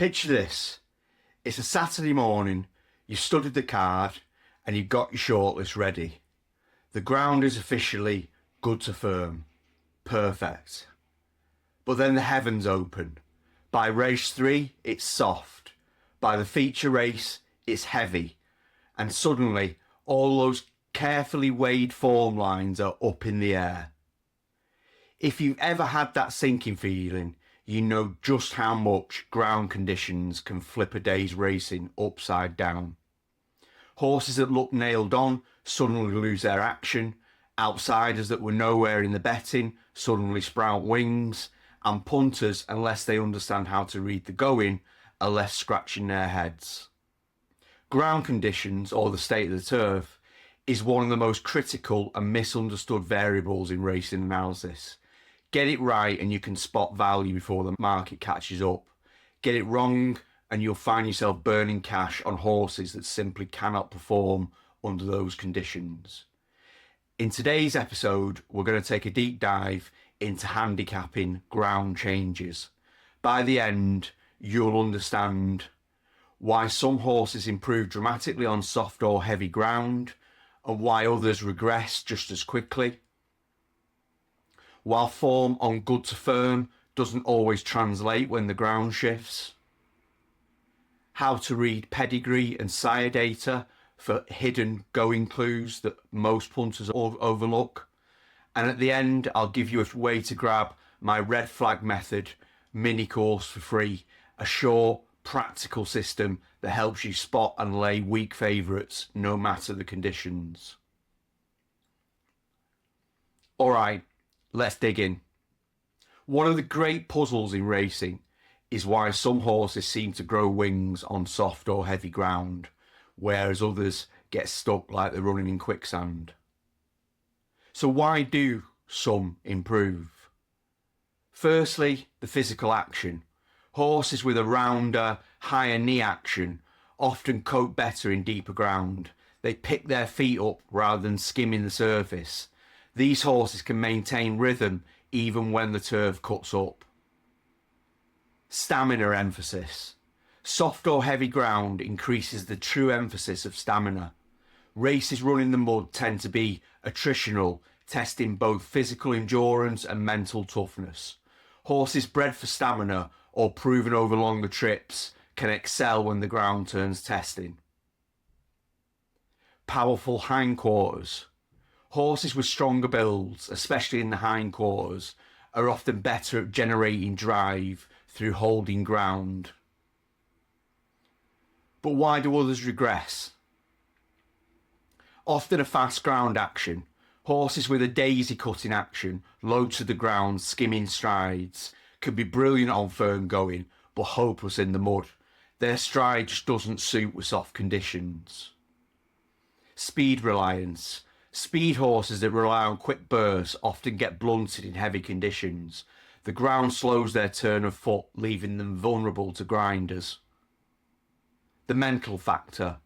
Picture this. It's a Saturday morning, you've studied the card and you've got your shortlist ready. The ground is officially good to firm. Perfect. But then the heavens open. By race 3, it's soft. By the feature race, it's heavy. And suddenly, all those carefully weighed form lines are up in the air. If you've ever had that sinking feeling, you know just how much ground conditions can flip a day's racing upside down. Horses that look nailed on suddenly lose their action, outsiders that were nowhere in the betting suddenly sprout wings, and punters, unless they understand how to read the going, are left scratching their heads. Ground conditions, or the state of the turf, is one of the most critical and misunderstood variables in racing analysis. Get it right and you can spot value before the market catches up. Get it wrong and you'll find yourself burning cash on horses that simply cannot perform under those conditions. In today's episode, we're going to take a deep dive into handicapping ground changes. By the end, you'll understand why some horses improve dramatically on soft or heavy ground and why others regress just as quickly. While form on good to firm doesn't always translate when the ground shifts. How to read pedigree and sire data for hidden going clues that most punters overlook. And at the end, I'll give you a way to grab my red flag method mini course for free, a sure, practical system that helps you spot and lay weak favourites no matter the conditions. All right. Let's dig in. One of the great puzzles in racing is why some horses seem to grow wings on soft or heavy ground, whereas others get stuck like they're running in quicksand. So why do some improve? Firstly, the physical action. Horses with a rounder, higher knee action often cope better in deeper ground. They pick their feet up rather than skimming the surface. These horses can maintain rhythm even when the turf cuts up. Stamina emphasis. Soft or heavy ground increases the true emphasis of stamina. Races run in the mud tend to be attritional, testing both physical endurance and mental toughness. Horses bred for stamina or proven over longer trips can excel when the ground turns testing. Powerful hindquarters. Horses with stronger builds, especially in the hindquarters, are often better at generating drive through holding ground. But why do others regress? Often a fast ground action. Horses with a daisy cutting action, low to the ground, skimming strides, can be brilliant on firm going, but hopeless in the mud. Their stride just doesn't suit with soft conditions. Speed reliance. Speed horses that rely on quick bursts often get blunted in heavy conditions. The ground slows their turn of foot, leaving them vulnerable to grinders. The mental factor.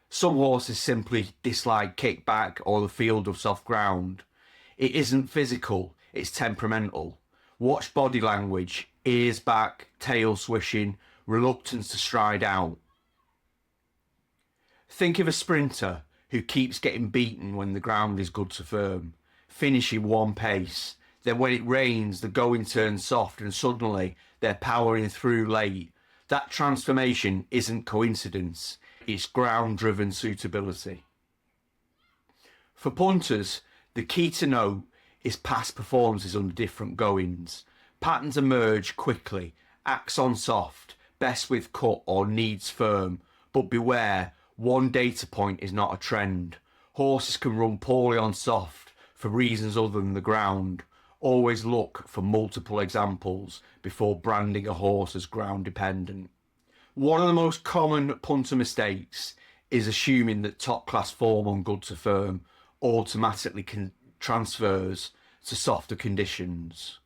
Some horses simply dislike kickback or the field of soft ground. It isn't physical, it's temperamental. Watch body language, ears back, tail swishing, reluctance to stride out. Think of a sprinter who keeps getting beaten when the ground is good to firm, finishing one pace. Then when it rains, the going turns soft and suddenly they're powering through late. That transformation isn't coincidence, it's ground-driven suitability. For punters, the key to note is past performances under different goings. Patterns emerge quickly, acts on soft, best with cut or needs firm, but beware, one data point is not a trend. Horses can run poorly on soft for reasons other than the ground. Always look for multiple examples before branding a horse as ground dependent. One of the most common punter mistakes is assuming that top class form on good to firm automatically transfers to softer conditions.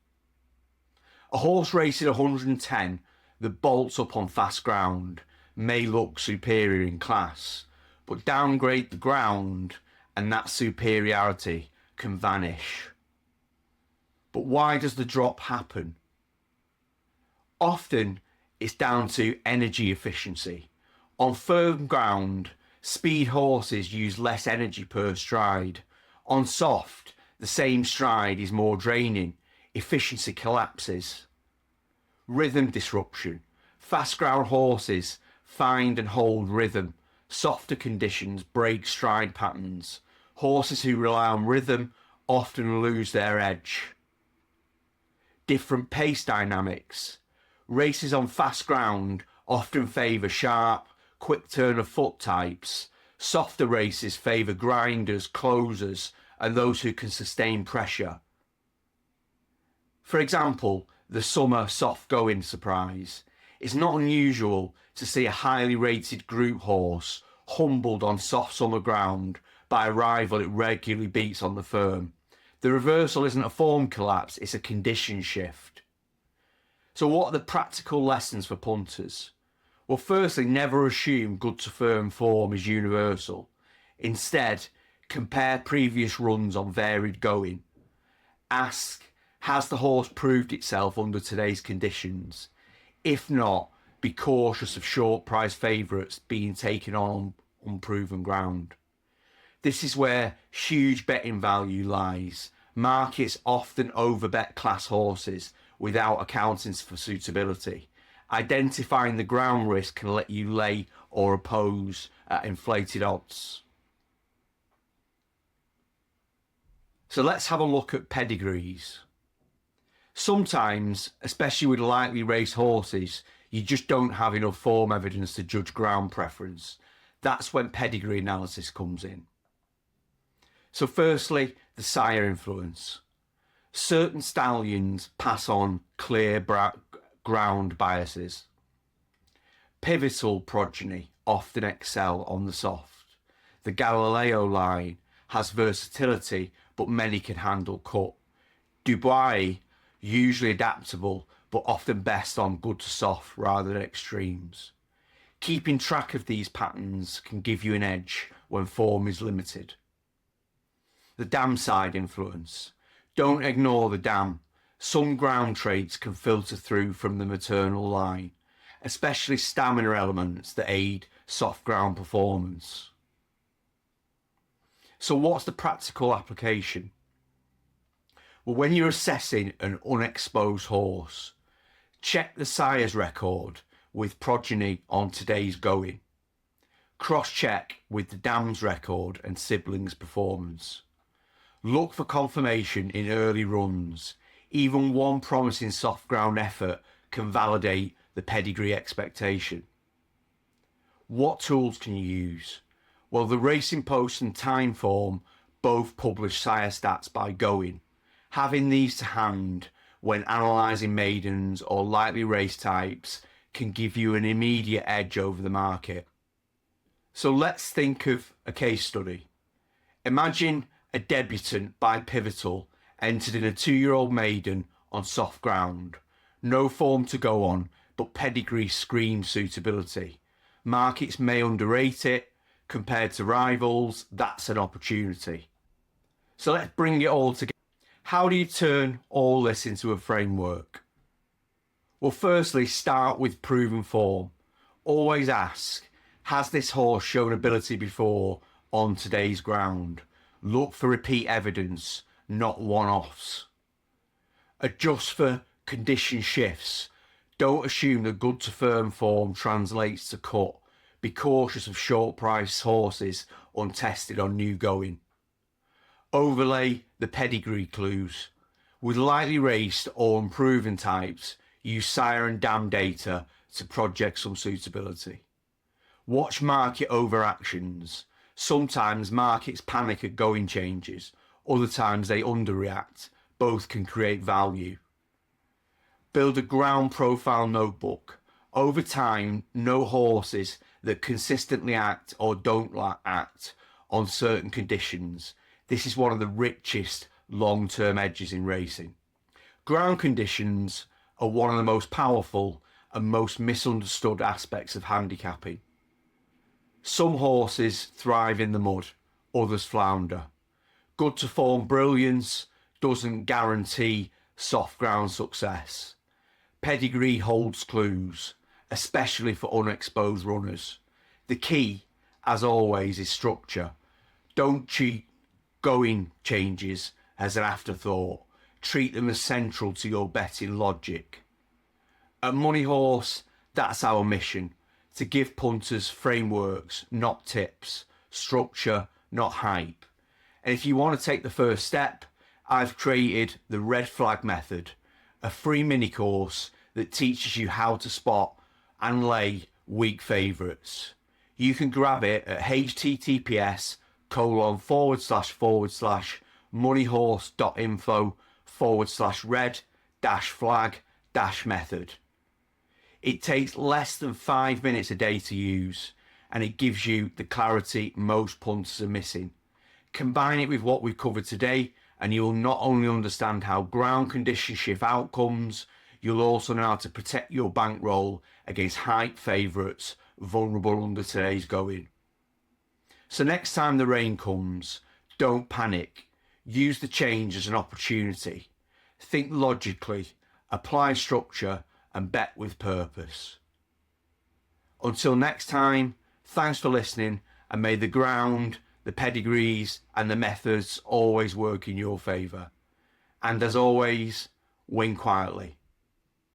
A horse racing 110 that bolts up on fast ground may look superior in class, but downgrade the ground and that superiority can vanish. But why does the drop happen? Often it's down to energy efficiency. On firm ground, speed horses use less energy per stride. On soft, the same stride is more draining. Efficiency collapses. Rhythm disruption. Fast ground horses find and hold rhythm. Softer conditions break stride patterns. Horses who rely on rhythm often lose their edge. Different pace dynamics. Races on fast ground often favour sharp, quick turn of foot types. Softer races favour grinders, closers, and those who can sustain pressure. For example, the summer soft going surprise. It's not unusual to see a highly rated group horse humbled on soft summer ground by a rival it regularly beats on the firm. The reversal isn't a form collapse, it's a condition shift. So what are the practical lessons for punters? Well, firstly, never assume good to firm form is universal. Instead, compare previous runs on varied going. Ask, has the horse proved itself under today's conditions? If not, be cautious of short price favourites being taken on unproven ground. This is where huge betting value lies. Markets often overbet class horses without accounting for suitability. Identifying the ground risk can let you lay or oppose at inflated odds. So let's have a look at pedigrees. Sometimes, especially with lightly raced horses, you just don't have enough form evidence to judge ground preference. That's when pedigree analysis comes in. So firstly, the sire influence. Certain stallions pass on clear ground biases. Pivotal progeny often excel on the soft. The Galileo line has versatility, but many can handle cut. Dubois, usually adaptable, but often best on good to soft rather than extremes. Keeping track of these patterns can give you an edge when form is limited. The dam side influence. Don't ignore the dam. Some ground traits can filter through from the maternal line, especially stamina elements that aid soft ground performance. So what's the practical application? Well, when you're assessing an unexposed horse, check the sire's record with progeny on today's going. Cross-check with the dam's record and siblings' performance. Look for confirmation in early runs. Even one promising soft ground effort can validate the pedigree expectation. What tools can you use? Well, the Racing Post and Timeform both publish sire stats by going. Having these to hand when analysing maidens or lightly raced types can give you an immediate edge over the market. So let's think of a case study. Imagine a debutant by Pivotal entered in a 2-year-old maiden on soft ground. No form to go on, but pedigree screams suitability. Markets may underrate it. Compared to rivals, that's an opportunity. So let's bring it all together. How do you turn all this into a framework? Well, firstly, start with proven form. Always ask, has this horse shown ability before on today's ground? Look for repeat evidence, not one-offs. Adjust for condition shifts. Don't assume that good to firm form translates to cut. Be cautious of short price horses untested on new going. Overlay the pedigree clues. With lightly raced or unproven types, use sire and dam data to project some suitability. Watch market overactions. Sometimes markets panic at going changes, other times they underreact. Both can create value. Build a ground profile notebook. Over time, know horses that consistently act or don't act on certain conditions. This is one of the richest long-term edges in racing. Ground conditions are one of the most powerful and most misunderstood aspects of handicapping. Some horses thrive in the mud, others flounder. Good to form brilliance doesn't guarantee soft ground success. Pedigree holds clues. especially for unexposed runners. The key, as always, is structure. Don't treat going changes as an afterthought. Treat them as central to your betting logic. At Money Horse, that's our mission, to give punters frameworks, not tips, structure, not hype. And if you want to take the first step, I've created the red flag method, a free mini course that teaches you how to spot and lay weak favourites. You can grab it at https://moneyhorse.info/red-flag-method. It takes less than 5 minutes a day to use, and it gives you the clarity most punters are missing. Combine it with what we've covered today, and you will not only understand how ground conditions shift outcomes, you'll also know how to protect your bankroll against hype favourites vulnerable under today's going. So next time the rain comes, don't panic. Use the change as an opportunity. Think logically, apply structure, and bet with purpose. Until next time, thanks for listening, and may the ground, the pedigrees, and the methods always work in your favour. And as always, win quietly.